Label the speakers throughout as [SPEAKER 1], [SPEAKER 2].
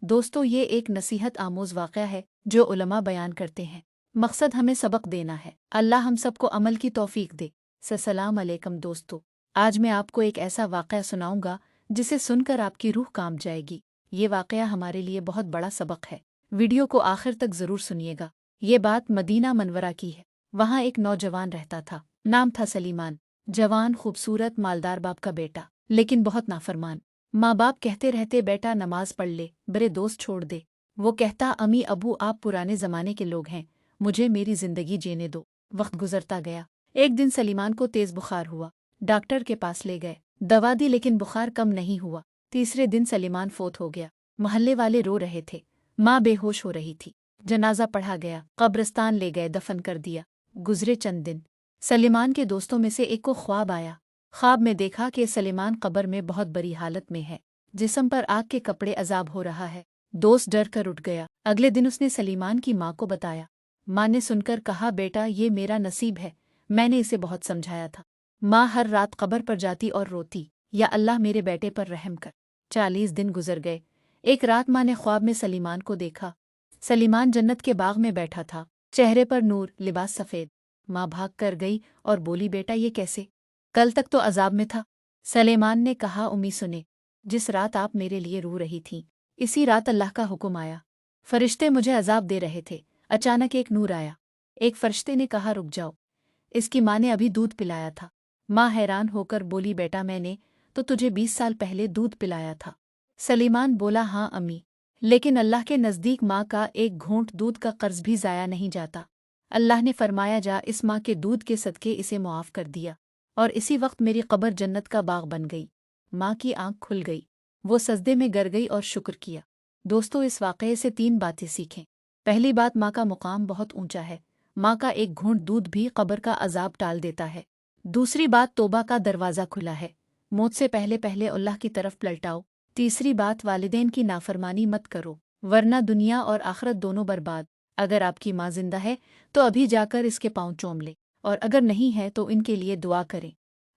[SPEAKER 1] दोस्तों, ये एक नसीहत आमोज़ वाक़या है जो उलमा बयान करते हैं। मकसद हमें सबक देना है। अल्लाह हम सबको अमल की तौफीक दे। सलाम अलैकुम दोस्तों, आज मैं आपको एक ऐसा वाक़या सुनाऊंगा जिसे सुनकर आपकी रूह कांप जाएगी। ये वाक़या हमारे लिए बहुत बड़ा सबक है। वीडियो को आखिर तक ज़रूर सुनिएगा। ये बात मदीना मनवरा की है। वहाँ एक नौजवान रहता था। नाम था सलीमान। जवान, खूबसूरत, मालदार बाप का बेटा, लेकिन बहुत नाफरमान। माँ बाप कहते रहते, बेटा नमाज पढ़ ले, बड़े दोस्त छोड़ दे। वो कहता, अम्मी अबू आप पुराने ज़माने के लोग हैं, मुझे मेरी ज़िंदगी जीने दो। वक्त गुजरता गया। एक दिन सलीमान को तेज़ बुखार हुआ। डॉक्टर के पास ले गए, दवा दी, लेकिन बुखार कम नहीं हुआ। तीसरे दिन सलीमान फोत हो गया। मोहल्ले वाले रो रहे थे। माँ बेहोश हो रही थी। जनाजा पढ़ा गया, कब्रिस्तान ले गए, दफन कर दिया। गुजरे चंद दिन। सलीमान के दोस्तों में से एक को ख्वाब आया। ख्वाब में देखा कि सलीमान कब्र में बहुत बुरी हालत में है, जिस्म पर आग के कपड़े अजाब हो रहा है। दोस्त डर कर उठ गया। अगले दिन उसने सलीमान की माँ को बताया। माँ ने सुनकर कहा, बेटा ये मेरा नसीब है, मैंने इसे बहुत समझाया था। माँ हर रात कब्र पर जाती और रोती, या अल्लाह मेरे बेटे पर रहम कर। 40 दिन गुजर गए। एक रात माँ ने ख्वाब में सलीमान को देखा। सलीमान जन्नत के बाग में बैठा था, चेहरे पर नूर, लिबास सफ़ेद। माँ भाग कर गई और बोली, बेटा ये कैसे? कल तक तो अजाब में था। सलेमान ने कहा, उम्मी सुने, जिस रात आप मेरे लिए रो रही थीं, इसी रात अल्लाह का हुक्म आया। फरिश्ते मुझे अजाब दे रहे थे, अचानक एक नूर आया। एक फरिश्ते ने कहा, रुक जाओ, इसकी माँ ने अभी दूध पिलाया था। माँ हैरान होकर बोली, बेटा मैंने तो तुझे 20 साल पहले दूध पिलाया था। सलीमान बोला, हाँ अम्मी, लेकिन अल्लाह के नज़दीक माँ का एक घूंट दूध का कर्ज भी ज़ाया नहीं जाता। अल्लाह ने फरमाया, जा इस माँ के दूध के सदके इसे मुआफ़ कर दिया, और इसी वक्त मेरी कब्र जन्नत का बाग बन गई। माँ की आंख खुल गई, वो सजदे में गिर गई और शुक्र किया। दोस्तों, इस वाक़ये से 3 बातें सीखें। पहली बात, माँ का मुकाम बहुत ऊंचा है। माँ का एक घूंट दूध भी कब्र का अजाब टाल देता है। दूसरी बात, तौबा का दरवाज़ा खुला है, मौत से पहले पहले अल्लाह की तरफ पलटाओ। तीसरी बात, वालिदैन की नाफरमानी मत करो, वरना दुनिया और आखिरत दोनों बर्बाद। अगर आपकी माँ जिंदा है तो अभी जाकर इसके पाँव चूम ले, और अगर नहीं है तो इनके लिए दुआ करें।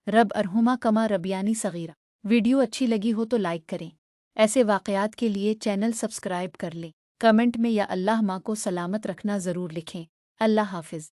[SPEAKER 1] रब अरहुमा कमा रबियानी सगीरा। वीडियो अच्छी लगी हो तो लाइक करें। ऐसे वाक़यात के लिए चैनल सब्सक्राइब कर लें। कमेंट में या अल्लाह माँ को सलामत रखना ज़रूर लिखें। अल्लाह हाफ़िज़।